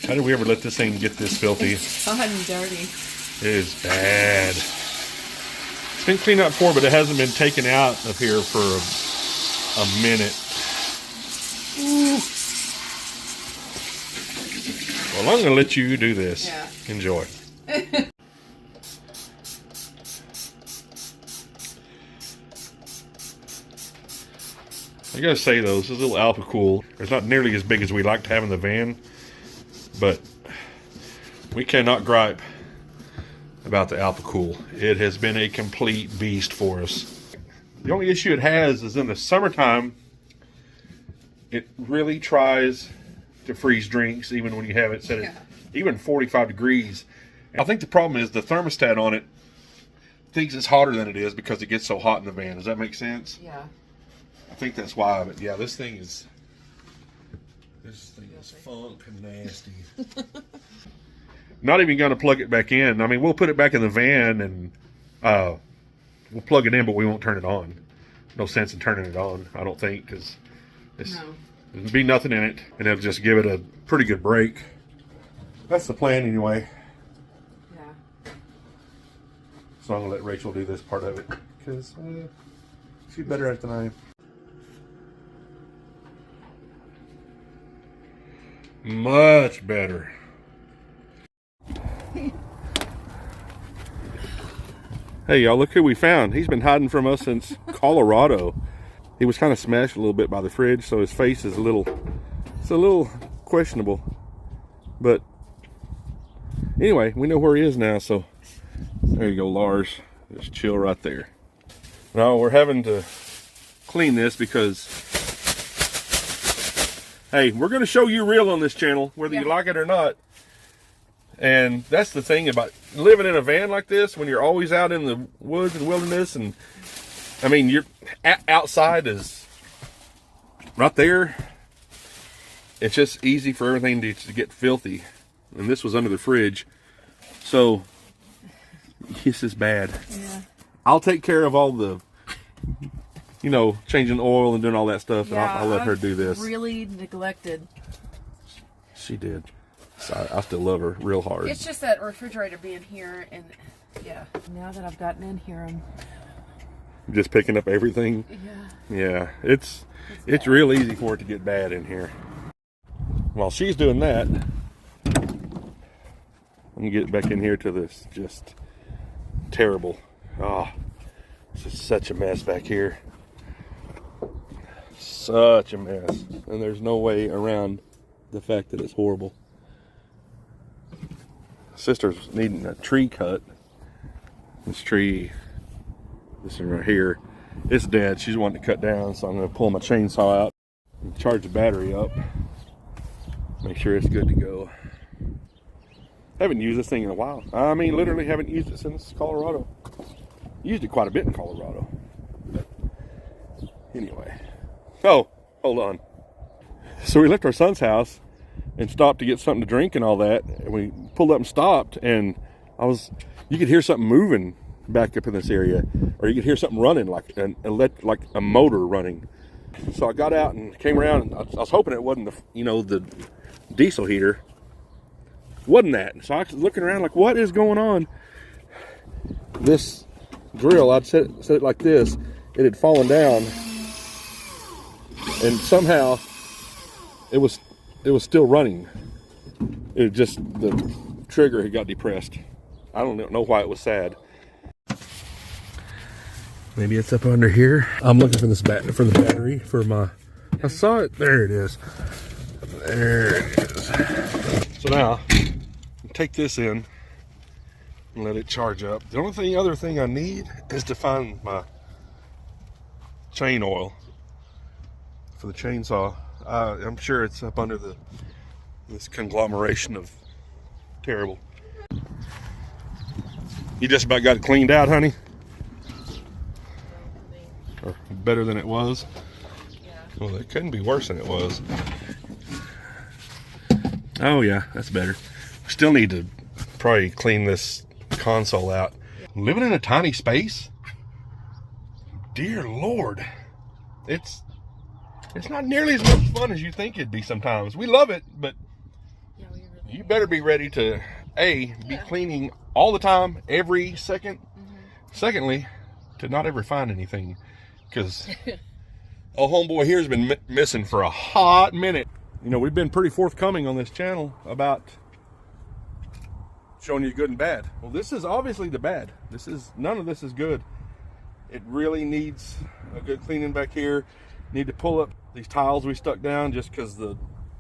How did we ever let this thing get this filthy? It's hot and dirty. It is bad. It's been cleaned up before, but it hasn't been taken out of here for a minute. Ooh. Well, I'm going to let you do this. Yeah. Enjoy. I gotta say though, this is a little Alpha Cool. It's not nearly as big as we like to have in the van, but we cannot gripe about the Alpha Cool. It has been a complete beast for us. The only issue it has is in the summertime, it really tries to freeze drinks even when you have it set at even 45 degrees. And I think the problem is the thermostat on it thinks it's hotter than it is because it gets so hot in the van. Does that make sense? Yeah. I think that's why, but yeah, this thing is funk and nasty. Not even going to plug it back in. I mean, we'll put it back in the van and we'll plug it in, but we won't turn it on. No sense in turning it on, I don't think, because there'll be nothing in it, and it'll just give it a pretty good break. That's the plan anyway. Yeah. So I'm going to let Rachel do this part of it, because she's better at it than I am. Much better. Hey y'all, look who we found. He's been hiding from us since Colorado. He was kind of smashed a little bit by the fridge, so his face is a little questionable. But anyway, we know where he is now, so there you go, Lars. Just chill right there. Now we're having to clean this because, hey, we're going to show you real on this channel, whether you like it or not. And that's the thing about living in a van like this, when you're always out in the woods and wilderness. And I mean, you're outside is right there. It's just easy for everything to get filthy. And this was under the fridge. So this is bad. Yeah. I'll take care of all the, you know, changing oil and doing all that stuff. Yeah, and I'll let her do this. Really neglected. She did. So I still love her real hard. It's just that refrigerator being here, and yeah. Now that I've gotten in here, I'm just picking up everything. Yeah. It's real easy for it to get bad in here. While she's doing that, I'm gonna get back in here to this just terrible. Oh, it's just such a mess back here. Such a mess, and there's no way around the fact that it's horrible. Sister's needing a tree cut. This tree, this one right here, it's dead. She's wanting to cut down, so I'm going to pull my chainsaw out and charge the battery up. Make sure it's good to go. Haven't used this thing in a while. I mean, literally haven't used it since Colorado. Used it quite a bit in Colorado. But anyway. Oh, hold on. So we left our son's house and stopped to get something to drink and all that. And we pulled up and stopped, and you could hear something moving back up in this area, or you could hear something running, like a motor running. So I got out and came around, and I was hoping it wasn't the diesel heater. It wasn't that. So I was looking around like, what is going on? This grill, I'd set it like this. It had fallen down, and somehow it was still running. It just, the trigger had got depressed. I don't know why it was sad. Maybe it's up under here. I'm looking for the battery for my, I saw it. There it is. There it is. So now, take this in and let it charge up. The only other thing I need is to find my chain oil for the chainsaw. I'm sure it's up under this conglomeration of terrible. You just about got it cleaned out, honey? Or better than it was? Yeah. Well, it couldn't be worse than it was. Oh yeah, that's better. We still need to probably clean this console out. Living in a tiny space? Dear Lord. It's not nearly as much fun as you think it'd be sometimes. We love it, but yeah, we really you better be ready to be cleaning all the time, every second. Secondly, to not ever find anything, because homeboy here's been missing for a hot minute. You know, we've been pretty forthcoming on this channel about showing you good and bad. Well, this is obviously the bad. None of this is good. It really needs a good cleaning back here. Need to pull up these tiles we stuck down just because the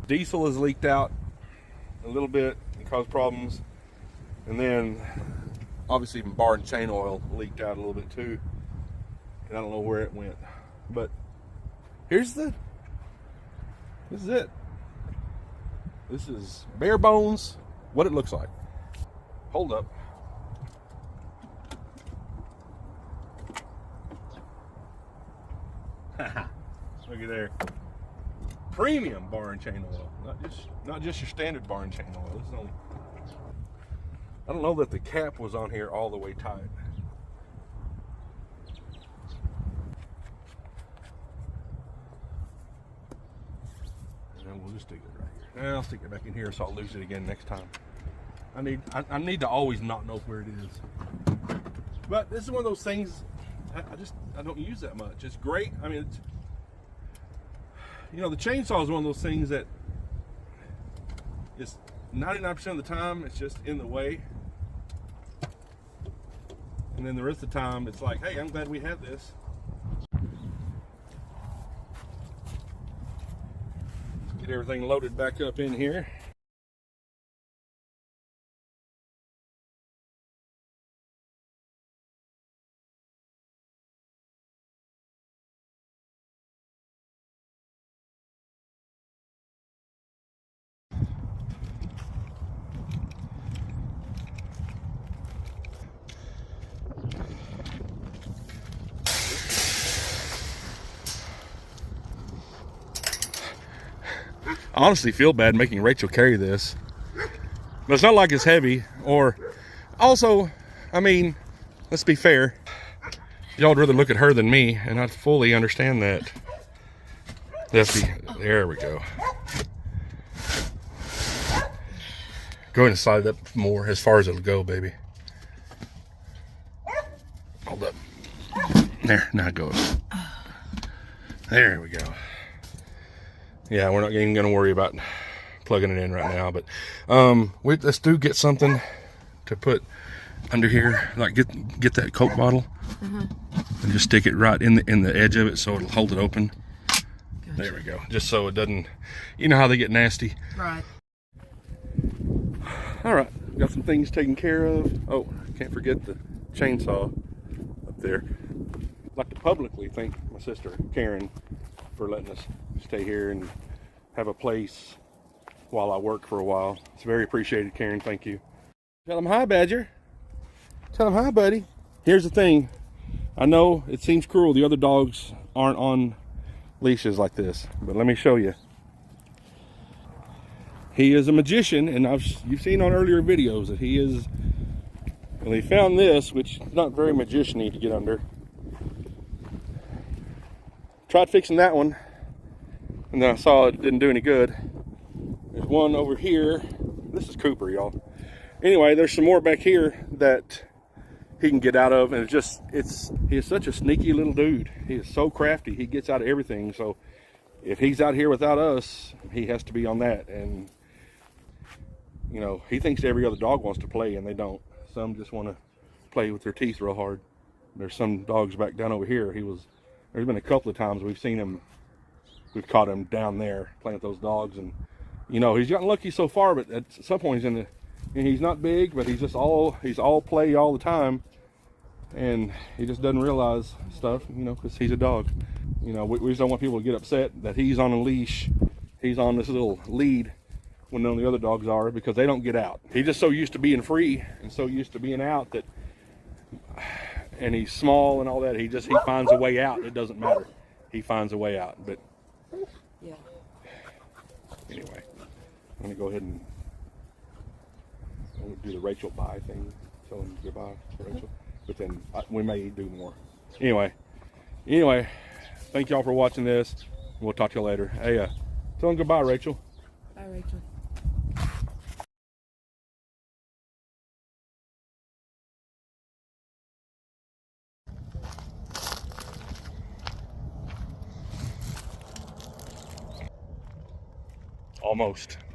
diesel has leaked out a little bit and caused problems. And then obviously even bar and chain oil leaked out a little bit too. And I don't know where it went. But this is it. This is bare bones what it looks like. Hold up. Look at there. Premium bar and chain oil. Not just your standard bar and chain oil. This is only, I don't know that the cap was on here all the way tight. And then we'll just stick it right here. And I'll stick it back in here so I'll lose it again next time. I need to always not know where it is. But this is one of those things I don't use that much. It's great. I mean, you know, the chainsaw is one of those things that is 99% of the time it's just in the way. And then the rest of the time it's like, hey, I'm glad we have this. Let's get everything loaded back up in here. I honestly feel bad making Rachel carry this, but it's not like it's heavy. Or also, I mean, let's be fair, y'all would rather look at her than me, and I fully understand that. There we go. Go ahead and slide it up more, as far as it'll go, baby. Hold up. There, now go up. There we go. Yeah, we're not even going to worry about plugging it in right now, but let's get something to put under here, like get that Coke bottle and just stick it right in the edge of it so it'll hold it open. Gotcha. There we go. Just so it doesn't, you know how they get nasty. Right. All right, got some things taken care of. Oh, can't forget the chainsaw up there. I'd like to publicly thank my sister Karen for letting us stay here and have a place while I work for a while. It's very appreciated, Karen. Thank you. Tell them hi, Badger. Tell them hi, buddy. Here's the thing. I know it seems cruel. The other dogs aren't on leashes like this, but let me show you. He is a magician, and you've seen on earlier videos that he is. Well, he found this, which is not very magician-y to get under. Tried fixing that one, and then I saw it didn't do any good. There's one over here. This is Cooper, y'all. Anyway, there's some more back here that he can get out of, and he is such a sneaky little dude. He is so crafty. He gets out of everything. So if he's out here without us, he has to be on that. And you know, he thinks every other dog wants to play, and they don't. Some just want to play with their teeth real hard. There's some dogs back down over here. There's been a couple of times we've caught him down there playing with those dogs, and you know, he's gotten lucky so far, but at some point he's not big, but he's all play all the time, and he just doesn't realize stuff, you know, because he's a dog. You know, we just don't want people to get upset that he's on a leash, he's on this little lead when none of the other dogs are, because they don't get out. He's just so used to being free and so used to being out that, and he's small and all that, he finds a way out. It doesn't matter. He finds a way out. But yeah. Anyway, I'm gonna go ahead and do the Rachel bye thing, tell him goodbye to Rachel. But then we may do more. Anyway, thank y'all for watching this. We'll talk to you later. Hey, tell him goodbye, Rachel. Bye, Rachel. Almost.